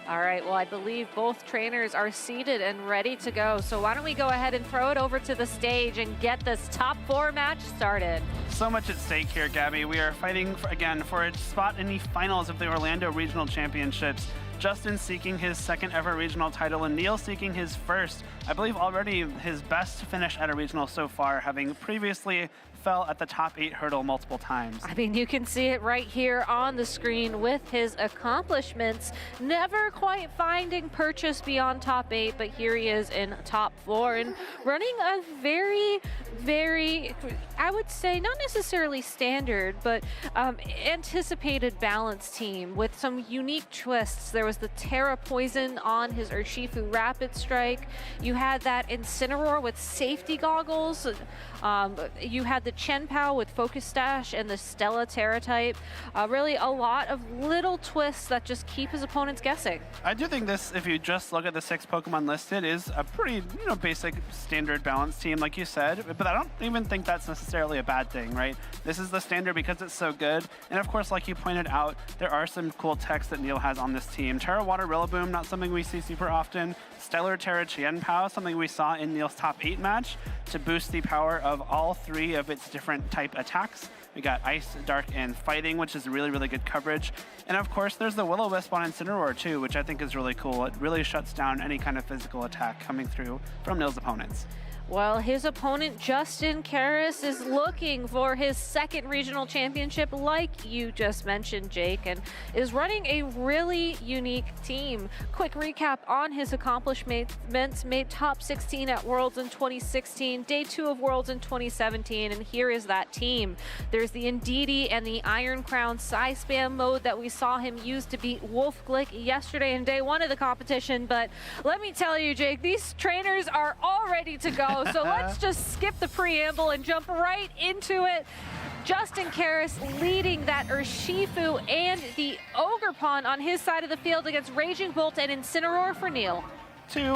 All right, well, I believe both trainers are seated and ready to go. So why don't we go ahead and throw it over to the stage and get this top 4 match started. So much at stake here, Gabby. We are fighting, again, for a spot in the finals of the Orlando Regional Championships. Justin seeking his second ever regional title and Neil seeking his first, I believe already his best finish at a regional so far, having previously fell at the top 8 hurdle multiple times. I mean, you can see it right here on the screen with his accomplishments. Never quite finding purchase beyond top 8, but here he is in top 4 and running a very, I would say, not necessarily standard, but anticipated balance team with some unique twists. There was the Terra Poison on his Urshifu Rapid Strike. You had that Incineroar with safety goggles. You had the Chen Pao with Focus Stash and the Stella Terra type. Really a lot of little twists that just keep his opponents guessing. I do think this, if you just look at the 6 Pokemon listed, is a pretty, basic standard balance team, like you said, but I don't even think that's necessarily a bad thing, right? This is the standard because it's so good. And of course, like you pointed out, there are some cool techs that Neil has on this team. Terra Water Rillaboom, not something we see super often. Stellar Terra Chien Pao, something we saw in Neil's top 8 match to boost the power of all 3 of its different type attacks. We got Ice, Dark, and Fighting, which is really, really good coverage. And of course, there's the Will-O-Wisp on Incineroar too, which I think is really cool. It really shuts down any kind of physical attack coming through from Neil's opponents. Well, his opponent, Justin Carris, is looking for his second regional championship, like you just mentioned, Jake, and is running a really unique team. Quick recap on his accomplishments: made top 16 at Worlds in 2016, day 2 of Worlds in 2017, and here is that team. There's the Indeedee and the Iron Crown Psy-Spam mode that we saw him use to beat Wolf Glick yesterday in day 1 of the competition, but let me tell you, Jake, these trainers are all ready to go. So let's just skip the preamble and jump right into it. Justin Carris leading that Urshifu and the Ogerpon on his side of the field against Raging Bolt and Incineroar for Neil. 2,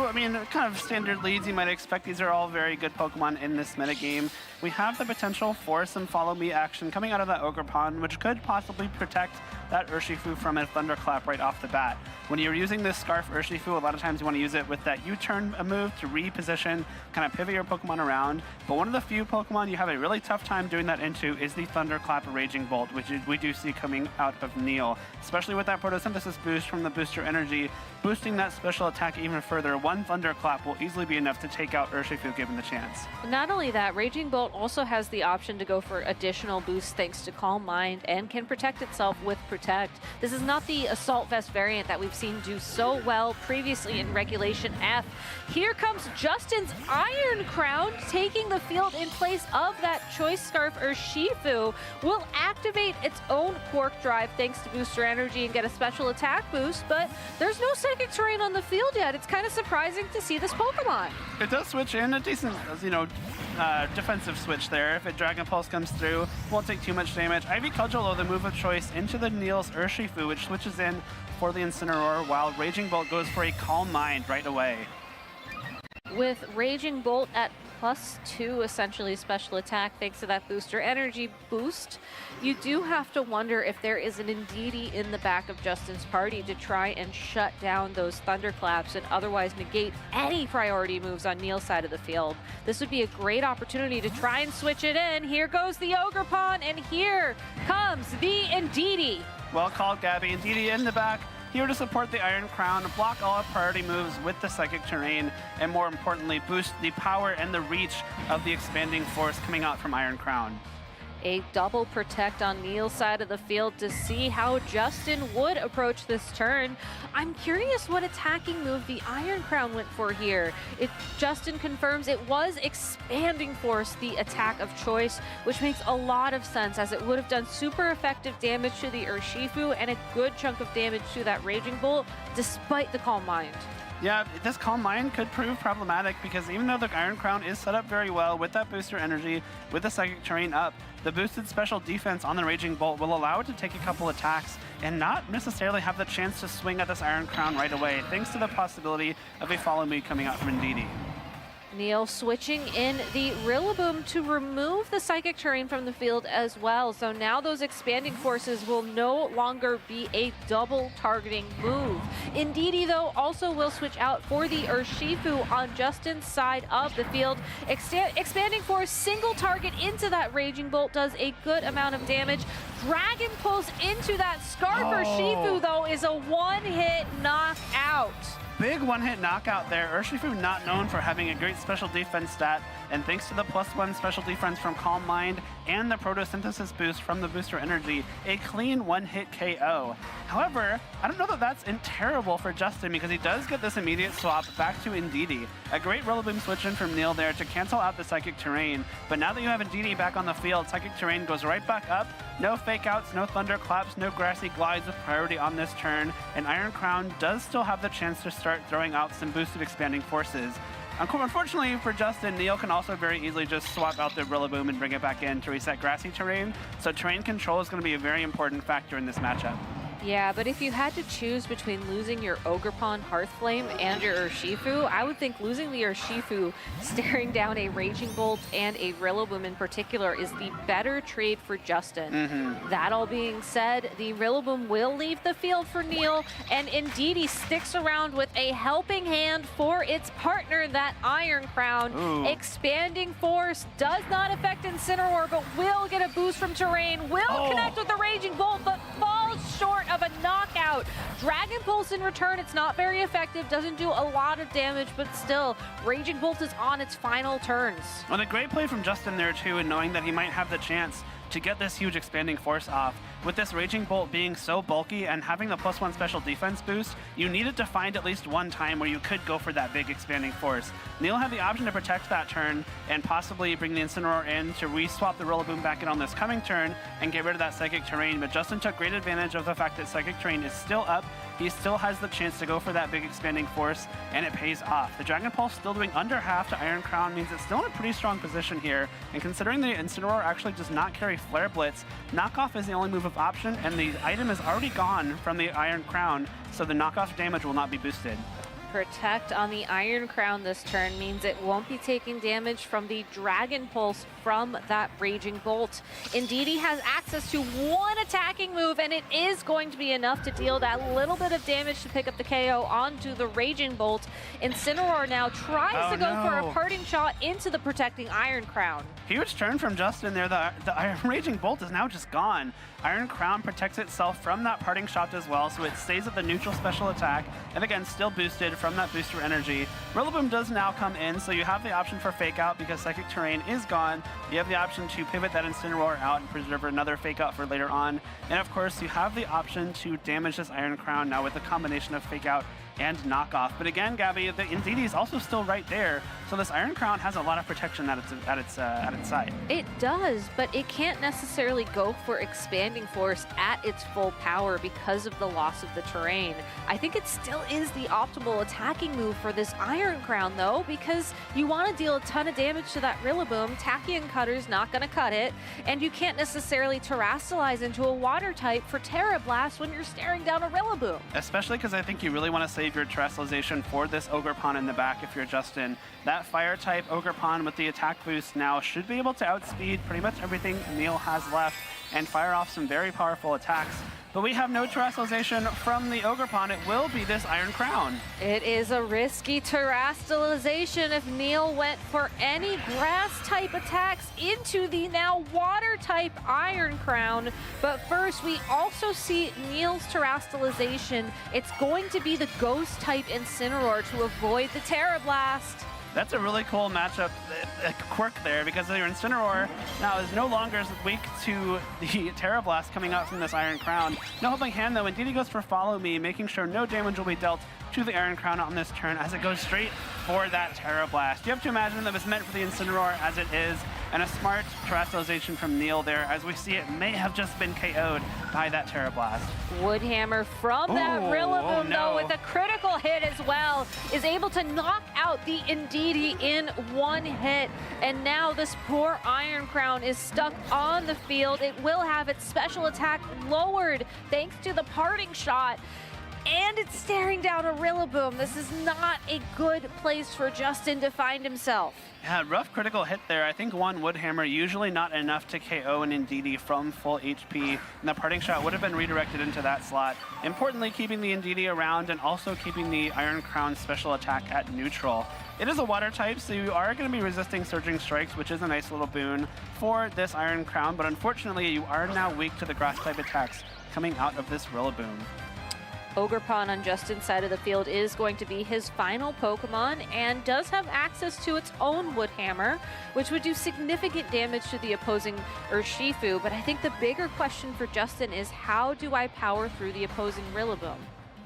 kind of standard leads you might expect. These are all very good Pokemon in this metagame. We have the potential for some follow me action coming out of that Ogerpon, which could possibly protect that Urshifu from a Thunderclap right off the bat. When you're using this Scarf Urshifu, a lot of times you want to use it with that U-turn move to reposition, kind of pivot your Pokemon around. But one of the few Pokemon you have a really tough time doing that into is the Thunderclap Raging Bolt, which we do see coming out of Neil, especially with that Photosynthesis boost from the Booster Energy, boosting that special attack even further. One Thunderclap will easily be enough to take out Urshifu given the chance. Not only that, Raging Bolt also has the option to go for additional boosts thanks to Calm Mind and can protect itself with Protect. This is not the Assault Vest variant that we've seen do so well previously in Regulation F. Here comes Justin's Iron Crown taking the field in place of that Choice Scarf Urshifu. Will activate its own Quark Drive thanks to Booster Energy and get a special attack boost, but there's no Psychic Terrain on the field yet. It's kind of surprising to see this Pokemon. It does switch in a decent, defensive switch there. If a Dragon Pulse comes through, won't take too much damage. Ivy Cudgel, though, the move of choice into the Neil's Urshifu, which switches in for the Incineroar, while Raging Bolt goes for a Calm Mind right away. With Raging Bolt at +2, essentially special attack, thanks to that Booster Energy boost, you do have to wonder if there is an Indeedee in the back of Justin's party to try and shut down those Thunderclaps and otherwise negate any priority moves on Neil's side of the field. This would be a great opportunity to try and switch it in. Here goes the Ogerpon, and here comes the Indeedee. Well called, Gabby. Indeedee in the back, here to support the Iron Crown, block all priority moves with the Psychic Terrain, and more importantly, boost the power and the reach of the expanding force coming out from Iron Crown. A double Protect on Neil's side of the field to see how Justin would approach this turn. I'm curious what attacking move the Iron Crown went for here. Justin confirms it was Expanding Force, the attack of choice, which makes a lot of sense as it would have done super effective damage to the Urshifu and a good chunk of damage to that Raging Bolt, despite the Calm Mind. Yeah, this Calm Mind could prove problematic because even though the Iron Crown is set up very well with that Booster Energy, with the Psychic Terrain up, the boosted special defense on the Raging Bolt will allow it to take a couple attacks and not necessarily have the chance to swing at this Iron Crown right away, thanks to the possibility of a Follow Me coming out from Indeedee. Neil switching in the Rillaboom to remove the Psychic Terrain from the field as well. So now those expanding forces will no longer be a double targeting move. Indeedee, though, also will switch out for the Urshifu on Justin's side of the field. Expanding force, single target into that Raging Bolt does a good amount of damage. Dragon Pulse into that Scarf Urshifu, though, is a one-hit knockout. Big one-hit knockout there. Urshifu not known for having a great special defense stat, and thanks to the +1 special defense from Calm Mind and the photosynthesis boost from the booster energy, a clean one-hit KO. However, I don't know that that's terrible for Justin because he does get this immediate swap back to Indeedee. A great Rillaboom switch in from Neil there to cancel out the Psychic Terrain, but now that you have Indeedee back on the field, Psychic Terrain goes right back up. No fake outs, no thunderclaps, no grassy glides with priority on this turn, and Iron Crown does still have the chance to start throwing out some boosted expanding forces. Unfortunately for Justin, Neil can also very easily just swap out the Rillaboom and bring it back in to reset grassy terrain, so terrain control is going to be a very important factor in this matchup. Yeah, but if you had to choose between losing your Ogerpon Hearthflame and your Urshifu, I would think losing the Urshifu, staring down a Raging Bolt and a Rillaboom in particular, is the better trade for Justin. That all being said, the Rillaboom will leave the field for Neil, and Indeedee sticks around with a helping hand for its partner, that Iron Crown. Expanding Force does not affect Incineroar, but will get a boost from terrain, will connect with the Raging Bolt, but falls short of a knockout. Dragon Pulse in return, it's not very effective, doesn't do a lot of damage, but still, Raging Bolt is on its final turns. Well, a great play from Justin there too, and knowing that he might have the chance to get this huge expanding force off. With this Raging Bolt being so bulky and having the +1 special defense boost, you needed to find at least one time where you could go for that big expanding force. Neil had the option to protect that turn and possibly bring the Incineroar in to re-swap the Rillaboom back in on this coming turn and get rid of that Psychic Terrain, but Justin took great advantage of the fact that Psychic Terrain is still up. He still has the chance to go for that big expanding force, and it pays off. The Dragon Pulse still doing under half to Iron Crown means it's still in a pretty strong position here, and considering the Incineroar actually does not carry Flare Blitz, knockoff is the only move of option, and the item is already gone from the Iron Crown, so the knockoff damage will not be boosted. Protect on the Iron Crown this turn means it won't be taking damage from the Dragon Pulse from that Raging Bolt. Indeedee has access to one attacking move, and it is going to be enough to deal that little bit of damage to pick up the KO onto the Raging Bolt. Incineroar now tries to go for a parting shot into the protecting Iron Crown. Huge turn from Justin there. The Raging Bolt is now just gone. Iron Crown protects itself from that parting shot as well, so it stays at the neutral special attack, and again, still boosted from that booster energy. Rillaboom does now come in, so you have the option for Fake Out because Psychic Terrain is gone. You have the option to pivot that Incineroar out and preserve another Fake Out for later on. And of course, you have the option to damage this Iron Crown now with a combination of Fake Out and knockoff. But again, Gabby, the Indeedee is also still right there, so this Iron Crown has a lot of protection at its side. It does, but it can't necessarily go for Expanding Force at its full power because of the loss of the terrain. I think it still is the optimal attacking move for this Iron Crown, though, because you want to deal a ton of damage to that Rillaboom. Tachyon Cutter's not going to cut it, and you can't necessarily Terrastalize into a water type for Terra Blast when you're staring down a Rillaboom. Especially because I think you really want to save your Terrestrialization for this Ogerpon in the back if you're Justin. That fire type Ogerpon with the attack boost now should be able to outspeed pretty much everything Neil has left and fire off some very powerful attacks. But we have no Terrestrialization from the Ogerpon. It will be this Iron Crown. It is a risky Terrestrialization if Neil went for any grass type attacks into the now water type Iron Crown. But first, we also see Neil's Terrestrialization. It's going to be the ghost type Incineroar to avoid the Terra Blast. That's a really cool matchup quirk there, because your Incineroar now is no longer weak to the Terra Blast coming out from this Iron Crown. No helping hand though, Indeedee goes for Follow Me, making sure no damage will be dealt to the Iron Crown on this turn as it goes straight for that Terra Blast. You have to imagine that it was meant for the Incineroar as it is, and a smart Terrestrialization from Neil there. As we see, it may have just been KO'd by that Terra Blast. Woodhammer from that Rillaboom, though, with a critical hit as well, is able to knock out the Indeedee in one hit. And now this poor Iron Crown is stuck on the field. It will have its special attack lowered thanks to the parting shot. and it's staring down a Rillaboom. This is not a good place for Justin to find himself. Yeah, rough critical hit there. I think one Wood Hammer, usually not enough to KO an Indeedee from full HP, and the parting shot would have been redirected into that slot. Importantly, keeping the Indeedee around and also keeping the Iron Crown special attack at neutral. It is a water type, so you are going to be resisting Surging Strikes, which is a nice little boon for this Iron Crown, but unfortunately you are now weak to the grass type attacks coming out of this Rillaboom. Ogerpon on Justin's side of the field is going to be his final Pokemon and does have access to its own Wood Hammer, which would do significant damage to the opposing Urshifu. But I think the bigger question for Justin is, how do I power through the opposing Rillaboom?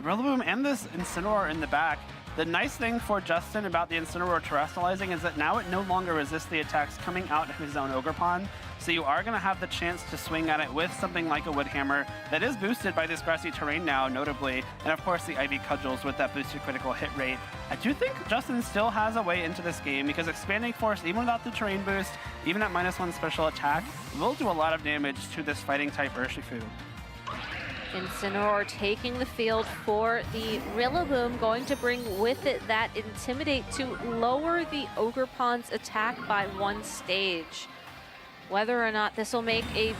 Rillaboom and this Incineroar in the back. The nice thing for Justin about the Incineroar terrestrializing is that now it no longer resists the attacks coming out of his own Ogerpon. So you are going to have the chance to swing at it with something like a Wood Hammer that is boosted by this grassy terrain now, notably. And of course the Ivy Cudgels with that boosted critical hit rate. I do think Justin still has a way into this game because Expanding Force, even without the terrain boost, even at -1 special attack, will do a lot of damage to this fighting type Urshifu. Incineroar taking the field for the Rillaboom, going to bring with it that Intimidate to lower the Ogerpon's attack by 1 stage. Whether or not this will make a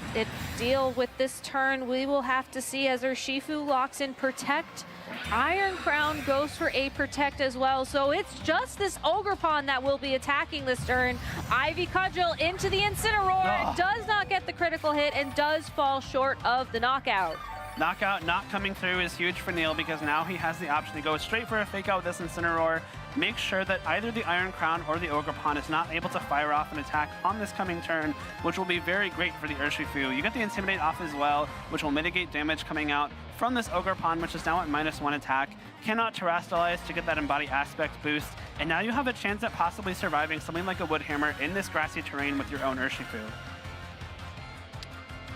deal with this turn, we will have to see as Urshifu locks in Protect. Iron Crown goes for a Protect as well, so it's just this Ogerpon that will be attacking this turn. Ivy Cudgel into the Incineroar, does not get the critical hit and does fall short of the knockout. Knockout not coming through is huge for Neil because now he has the option to go straight for a fake out with this Incineroar, make sure that either the Iron Crown or the Ogerpon is not able to fire off an attack on this coming turn, which will be very great for the Urshifu. You get the Intimidate off as well, which will mitigate damage coming out from this Ogerpon, which is now at -1 attack. Cannot terrestrialize to get that Embody Aspect boost, and now you have a chance at possibly surviving something like a Wood Hammer in this grassy terrain with your own Urshifu.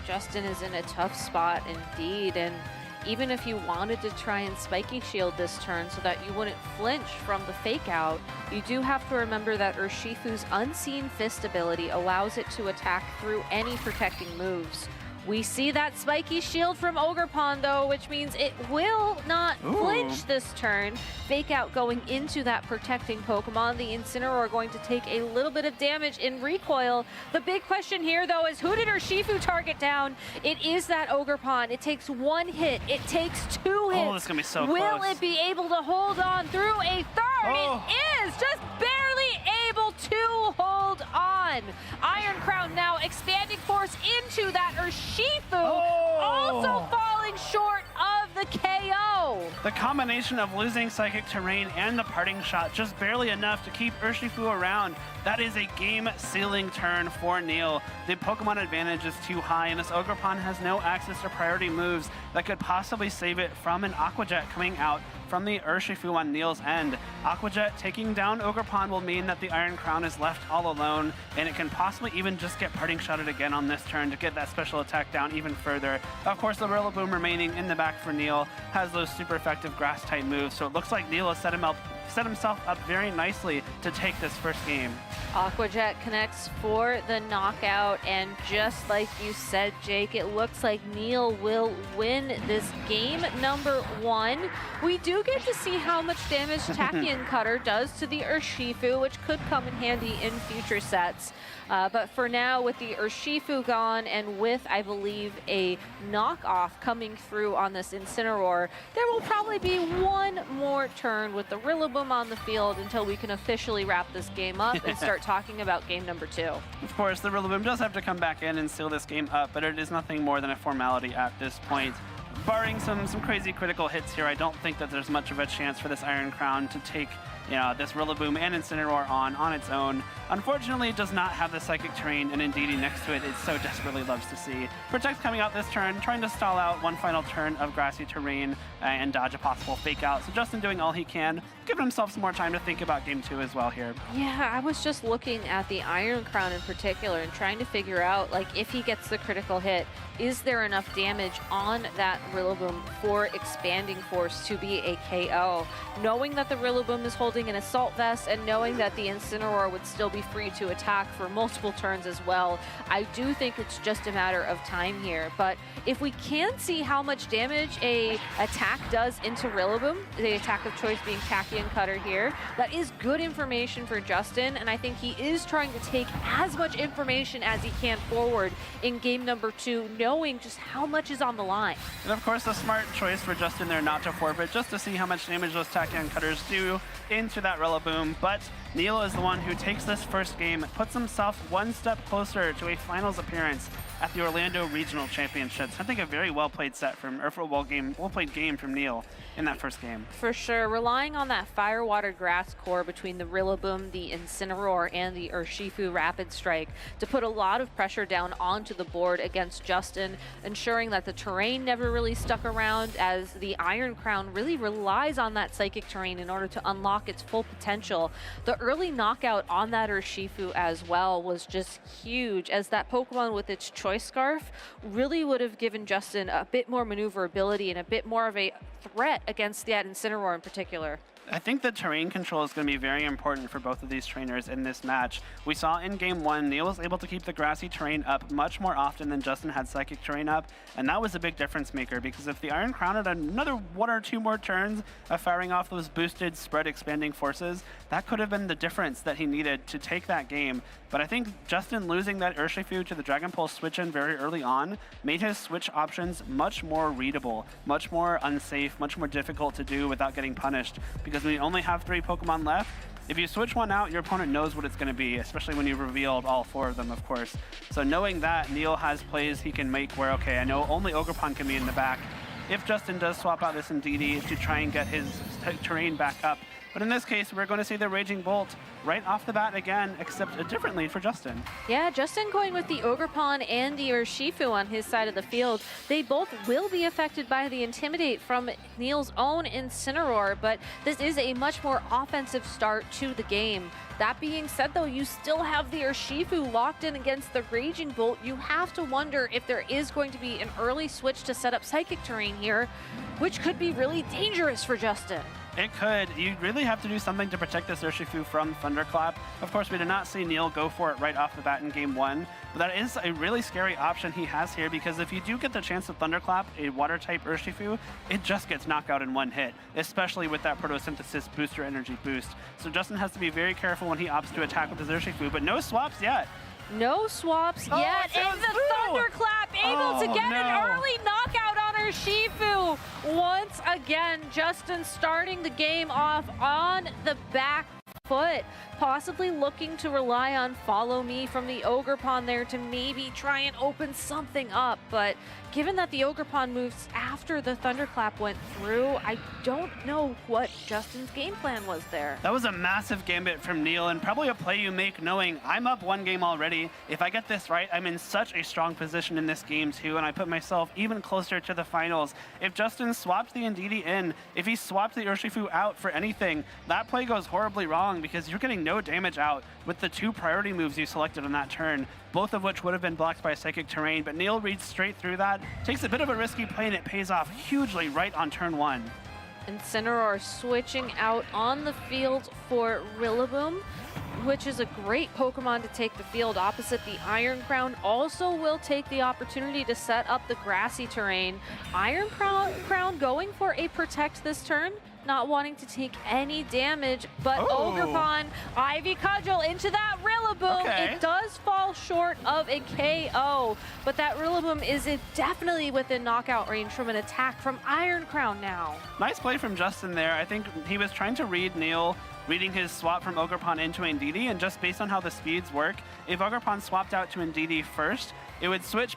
Justin is in a tough spot indeed, and even if you wanted to try and Spiky Shield this turn so that you wouldn't flinch from the fake out, you do have to remember that Urshifu's Unseen Fist ability allows it to attack through any protecting moves. We see that Spiky Shield from Ogerpon though, which means it will not flinch this turn. Fake out going into that protecting Pokemon. The Incineroar going to take a little bit of damage in recoil. The big question here though is, who did Urshifu target down? It is that Ogerpon. It takes 1 hit. It takes 2 hits. Oh, this is gonna be so close. Will it close. be able to hold on through a third? It is just barely able to hold on. Iron Crown now expanding force into that Urshifu, also falling short of the KO. The combination of losing Psychic Terrain and the parting shot just barely enough to keep Urshifu around. That is a game-sealing turn for Neil. The Pokemon advantage is too high, and this Ogerpon has no access to priority moves that could possibly save it from an Aqua Jet coming out from the Urshifu on Neil's end. Aqua Jet taking down Ogerpon will mean that the Iron Crown is left all alone, and it can possibly even just get parting shotted again on this turn to get that special attack down even further. Of course, the Rillaboom remaining in the back for Neil has those super effective grass type moves, so it looks like Neil has set himself up very nicely to take this first game. Aqua Jet connects for the knockout, and just like you said, Jake, it looks like Neil will win this game number 1. We do get to see how much damage Tachyon Cutter does to the Urshifu, which could come in handy in future sets. But for now, with the Urshifu gone and with, I believe, a knockoff coming through on this Incineroar, there will probably be 1 more turn with the Rillaboom on the field until we can officially wrap this game up and start talking about game number 2. Of course, the Rillaboom does have to come back in and seal this game up, but it is nothing more than a formality at this point. Barring some crazy critical hits here, I don't think that there's much of a chance for this Iron Crown to take this Rillaboom and Incineroar on its own. Unfortunately, it does not have the Psychic Terrain and Indeedee next to it. It so desperately loves to see. Protect coming out this turn, trying to stall out one final turn of grassy terrain and dodge a possible fake out. So Justin doing all he can, giving himself some more time to think about game 2 as well here. Yeah, I was just looking at the Iron Crown in particular and trying to figure out, like, if he gets the critical hit, is there enough damage on that Rillaboom for Expanding Force to be a KO. Knowing that the Rillaboom is holding an Assault Vest and knowing that the Incineroar would still be free to attack for multiple turns as well, I do think it's just a matter of time here. But if we can see how much damage a attack does into Rillaboom, the attack of choice being Tachyon Cutter here, that is good information for Justin, and I think he is trying to take as much information as he can forward in game number 2, knowing just how much is on the line. And of course, a smart choice for Justin there not to forfeit, just to see how much damage those Tachyon Cutters do into that Rillaboom. But Neil is the one who takes this first game, puts himself one step closer to a finals appearance at the Orlando Regional Championships. I think a very well-played set from, or well-played game from Neil in that first game. For sure, relying on that Fire, Water, Grass core between the Rillaboom, the Incineroar, and the Urshifu Rapid Strike to put a lot of pressure down onto the board against Justin, ensuring that the terrain never really stuck around, as the Iron Crown really relies on that Psychic terrain in order to unlock its full potential. The early knockout on that Urshifu as well was just huge, as that Pokemon with its Choice Scarf really would have given Justin a bit more maneuverability and a bit more of a threat against that Incineroar in particular. I think the terrain control is going to be very important for both of these trainers in this match. We saw in game 1, Neil was able to keep the grassy terrain up much more often than Justin had psychic terrain up, and that was a big difference maker, because if the Iron Crown had another 1 or 2 more turns of firing off those boosted spread expanding forces, that could have been the difference that he needed to take that game. But I think Justin losing that Urshifu to the Dragon Pulse switch in very early on made his switch options much more readable, much more unsafe, much more difficult to do without getting punished, because when you only have 3 Pokemon left, if you switch one out, your opponent knows what it's going to be, especially when you've revealed all 4 of them, of course. So knowing that, Neil has plays he can make where, okay, I know only Ogerpon can be in the back. If Justin does swap out this Indeedee to try and get his terrain back up. But in this case, we're going to see the Raging Bolt right off the bat again, except a different lead for Justin. Yeah, Justin going with the Ogerpon and the Urshifu on his side of the field. They both will be affected by the Intimidate from Neil's own Incineroar, but this is a much more offensive start to the game. That being said, though, you still have the Urshifu locked in against the Raging Bolt. You have to wonder if there is going to be an early switch to set up Psychic terrain here, which could be really dangerous for Justin. It could. You really have to do something to protect this Urshifu from Thunderclap. Of course, we did not see Neil go for it right off the bat in game 1, but that is a really scary option he has here, because if you do get the chance to Thunderclap a Water-type Urshifu, it just gets knocked out in 1 hit, especially with that Photosynthesis booster energy boost. So Justin has to be very careful when he opts to attack with his Urshifu, but no swaps yet. No swaps yet, and the Thunderclap able to get an early knockout on Urshifu. Once again, Justin starting the game off on the back foot, possibly looking to rely on Follow Me from the Ogerpon there to maybe try and open something up. But given that the Ogerpon moves after the Thunderclap went through, I don't know what Justin's game plan was there. That was a massive gambit from Neil, and probably a play you make knowing I'm up 1 game already. If I get this right, I'm in such a strong position in this game too, and I put myself even closer to the finals. If Justin swaps the Indeedee in, if he swaps the Urshifu out for anything, that play goes horribly wrong, because you're getting no damage out with the 2 priority moves you selected on that turn, both of which would have been blocked by Psychic terrain, but Neil reads straight through that, takes a bit of a risky play, and it pays off hugely right on turn 1. Incineroar switching out on the field for Rillaboom, which is a great Pokemon to take the field opposite the Iron Crown. Also will take the opportunity to set up the grassy terrain. Iron Crown going for a Protect this turn, not wanting to take any damage, but Ogerpon, Ivy Cudgel into that Rillaboom. Okay. It does fall short of a KO, but that Rillaboom is definitely within knockout range from an attack from Iron Crown now. Nice play from Justin there. I think he was trying to read Neil, reading his swap from Ogerpon into Indeedee, and just based on how the speeds work, if Ogerpon swapped out to Indeedee first, it would switch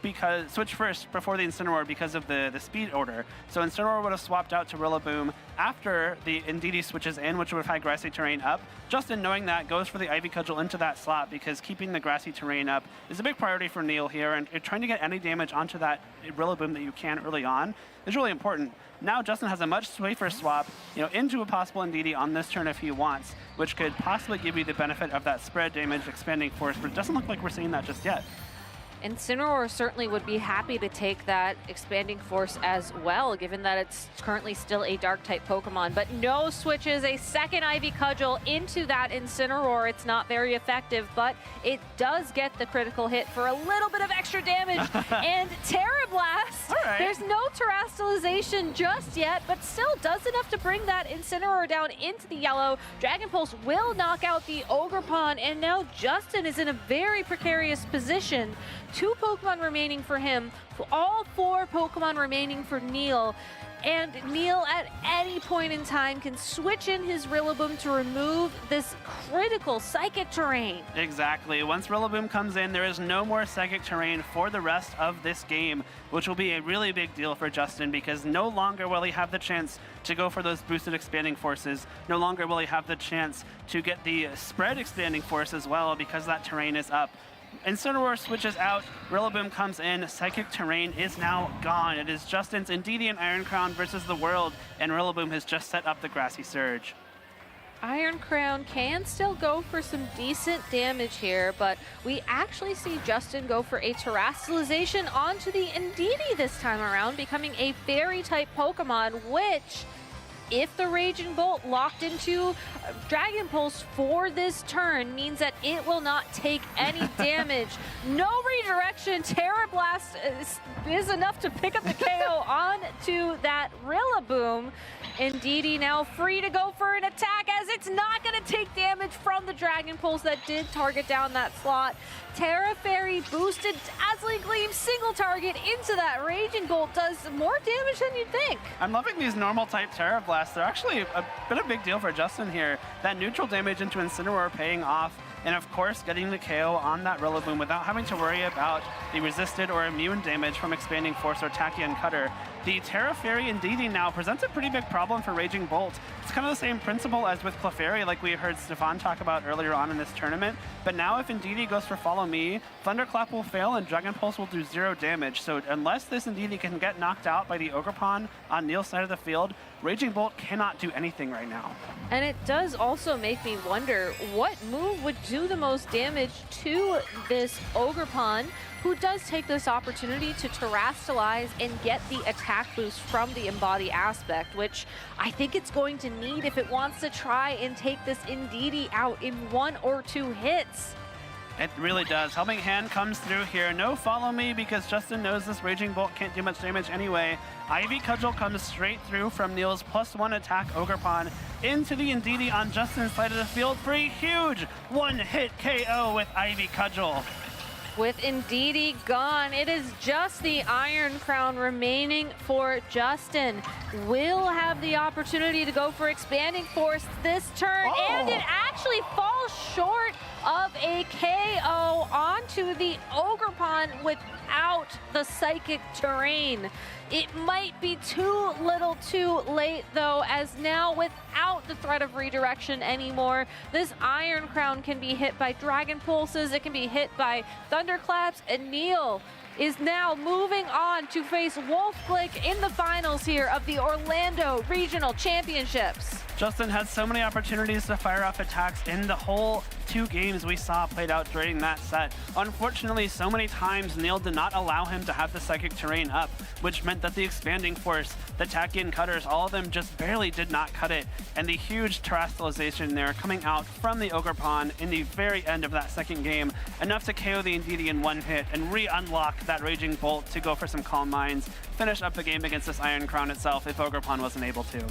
first before the Incineroar because of the speed order. So Incineroar would have swapped out to Rillaboom after the Indeedee switches in, which would have had grassy terrain up. Justin, knowing that, goes for the Ivy Cudgel into that slot, because keeping the grassy terrain up is a big priority for Neil here, and trying to get any damage onto that Rillaboom that you can early on is really important. Now Justin has a much safer swap, into a possible Indeedee on this turn if he wants, which could possibly give you the benefit of that spread damage expanding force, but it doesn't look like we're seeing that just yet. Incineroar certainly would be happy to take that Expanding Force as well, given that it's currently still a Dark-type Pokemon. But no switches, a second Ivy Cudgel into that Incineroar. It's not very effective, but it does get the critical hit for a little bit of extra damage. And Terra Blast, there's no Terastallization just yet, but still does enough to bring that Incineroar down into the yellow. Dragon Pulse will knock out the Ogerpon, and now Justin is in a very precarious position. 2 Pokemon remaining for him, all 4 Pokemon remaining for Neil. And Neil, at any point in time, can switch in his Rillaboom to remove this critical Psychic Terrain. Exactly. Once Rillaboom comes in, there is no more Psychic Terrain for the rest of this game, which will be a really big deal for Justin, because no longer will he have the chance to go for those boosted Expanding Forces. No longer will he have the chance to get the spread Expanding Force as well, because that terrain is up. Incineroar switches out, Rillaboom comes in, Psychic Terrain is now gone. It is Justin's Indeedee and Iron Crown versus the world, and Rillaboom has just set up the Grassy Surge. Iron Crown can still go for some decent damage here, but we actually see Justin go for a Terastallization onto the Indeedee this time around, becoming a Fairy-type Pokemon, which, if the Raging Bolt locked into Dragon Pulse for this turn, means that it will not take any damage. No redirection. Terra Blast is enough to pick up the KO onto that Rillaboom. Indeedee now free to go for an attack, as it's not going to take damage from the Dragon Pulse that did target down that slot. Terra Fairy boosted Dazzling Gleam, single target into that Raging Bolt, does more damage than you'd think. I'm loving these normal type Terra Blasts. They're actually a bit of a big deal for Justin here. That neutral damage into Incineroar paying off, and of course getting the KO on that Rillaboom without having to worry about the resisted or immune damage from Expanding Force or Tachyon Cutter. The Terra Fairy Indeedee now presents a pretty big problem for Raging Bolt. It's kind of the same principle as with Clefairy, like we heard Stefan talk about earlier on in this tournament. But now if Indeedee goes for Follow Me, Thunderclap will fail and Dragon Pulse will do 0 damage. So unless this Indeedee can get knocked out by the Ogerpon on Neil's side of the field, Raging Bolt cannot do anything right now. And it does also make me wonder what move would do the most damage to this Ogerpon, who does take this opportunity to Terastallize and get the attack boost from the Embody aspect, which I think it's going to need if it wants to try and take this Indeedee out in 1 or 2 hits. It really does. Helping Hand comes through here. No Follow Me, because Justin knows this Raging Bolt can't do much damage anyway. Ivy Cudgel comes straight through from Neil's +1 attack Ogerpon into the Indeedee on Justin's side of the field for a huge 1-hit KO with Ivy Cudgel. With Indeedee gone, it is just the Iron Crown remaining for Justin. Will have the opportunity to go for Expanding Force this turn, and it actually falls short of a KO onto the Ogerpon without the Psychic Terrain. It might be too little too late, though, as now without the threat of redirection anymore, this Iron Crown can be hit by Dragon Pulses, it can be hit by Thunderclaps, and Neil is now moving on to face Wolfglick in the finals here of the Orlando Regional Championships. Justin had so many opportunities to fire off attacks in the whole 2 games we saw played out during that set. Unfortunately, so many times Neil did not allow him to have the Psychic Terrain up, which meant that the Expanding Force, the Tachyon Cutters, all of them just barely did not cut it. And the huge Terastallization there coming out from the Ogerpon in the very end of that second game, enough to KO the Indeedee in 1 hit and re-unlock that Raging Bolt to go for some Calm Minds, finish up the game against this Iron Crown itself if Ogerpon wasn't able to.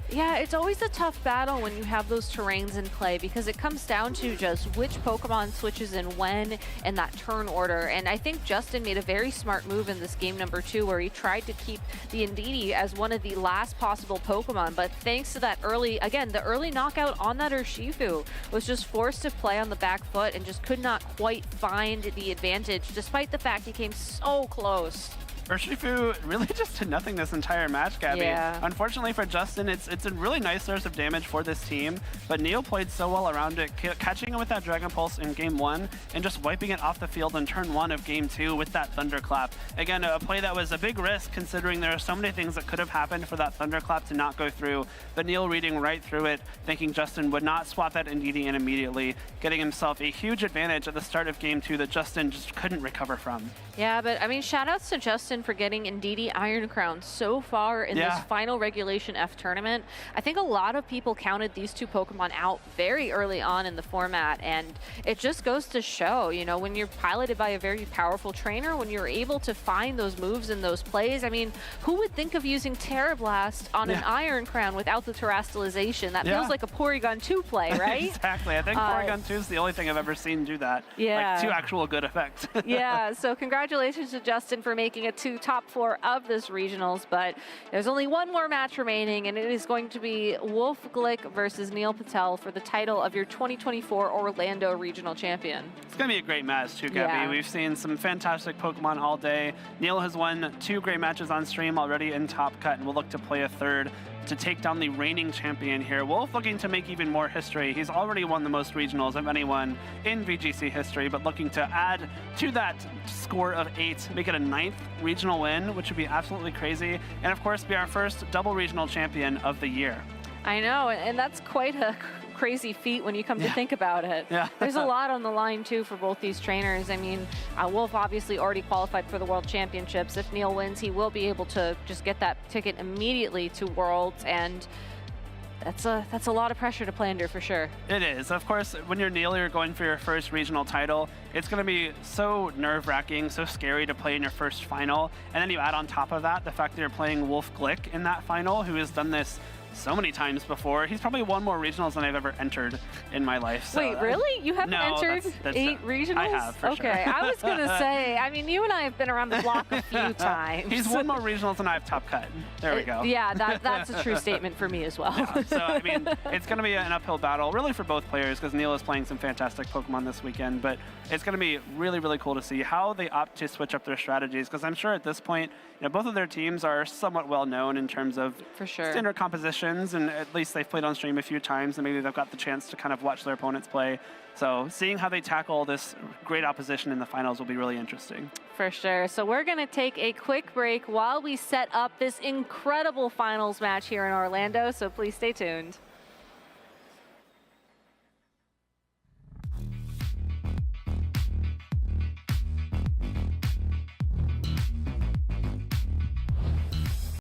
Yeah, it's always a tough battle when you have those terrains in play, because it comes down to just which Pokemon switches in when and that turn order. And I think Justin made a very smart move in this game number 2, where he tried to keep the Indeedee as one of the last possible Pokemon. But thanks to that early, again, the early knockout on that Urshifu, was just forced to play on the back foot and just could not quite find the advantage, despite the fact he came so close. Urshifu really just did nothing this entire match, Gabby. Yeah. Unfortunately for Justin, it's a really nice source of damage for this team, but Neil played so well around it, catching him with that Dragon Pulse in game 1 and just wiping it off the field in turn 1 of game 2 with that Thunderclap. Again, a play that was a big risk considering there are so many things that could have happened for that Thunderclap to not go through, but Neil reading right through it, thinking Justin would not swap that Ndidi in immediately, getting himself a huge advantage at the start of game 2 that Justin just couldn't recover from. Yeah, but I mean, shout outs to Justin for getting Ndidi Iron Crown so far in this final Regulation F tournament. I think a lot of people counted these two Pokemon out very early on in the format, and it just goes to show, you know, when you're piloted by a very powerful trainer, when you're able to find those moves and those plays. I mean, who would think of using Terra Blast on an Iron Crown without the Terastallization? That feels like a Porygon 2 play, right? Exactly. I think Porygon 2 is the only thing I've ever seen do that. Yeah. Like 2 actual good effects. Yeah, so congratulations to Justin for making it to top 4 of this regionals, but there's only one more match remaining, and it is going to be Wolf Glick versus Neil Patel for the title of your 2024 Orlando Regional Champion. It's going to be a great match too, Gabby. Yeah. We've seen some fantastic Pokemon all day. Neil has won 2 great matches on stream already in Top Cut, and we'll look to play a third to take down the reigning champion here. Wolf looking to make even more history. He's already won the most regionals of anyone in VGC history, but looking to add to that score of 8, make it a 9th regional win, which would be absolutely crazy, and of course be our first double regional champion of the year. I know, and that's quite a crazy feat when you come to think about it. Yeah. There's a lot on the line too for both these trainers. I mean, Wolf obviously already qualified for the World Championships. If Neil wins, he will be able to just get that ticket immediately to Worlds, and that's a lot of pressure to play under for sure. It is. Of course, when you're Neil, you're going for your first regional title. It's going to be so nerve-wracking, so scary to play in your first final. And then you add on top of that the fact that you're playing Wolf Glick in that final, who has done this so many times before. He's probably won more regionals than I've ever entered in my life. So, wait, really? You haven't entered that's 8 regionals? I have, for okay, sure. I was going to say, I mean, you and I have been around the block a few times. He's won more regionals than I have Top Cut. There we go. Yeah, that's a true statement for me as well. Yeah, so, I mean, it's going to be an uphill battle, really, for both players, because Neil is playing some fantastic Pokemon this weekend, but it's going to be really, really cool to see how they opt to switch up their strategies, because I'm sure at this point, you know, both of their teams are somewhat well known in terms of standard compositions, and at least they've played on stream a few times, and maybe they've got the chance to kind of watch their opponents play. So seeing how they tackle this great opposition in the finals will be really interesting. For sure. So we're going to take a quick break while we set up this incredible finals match here in Orlando, so please stay tuned.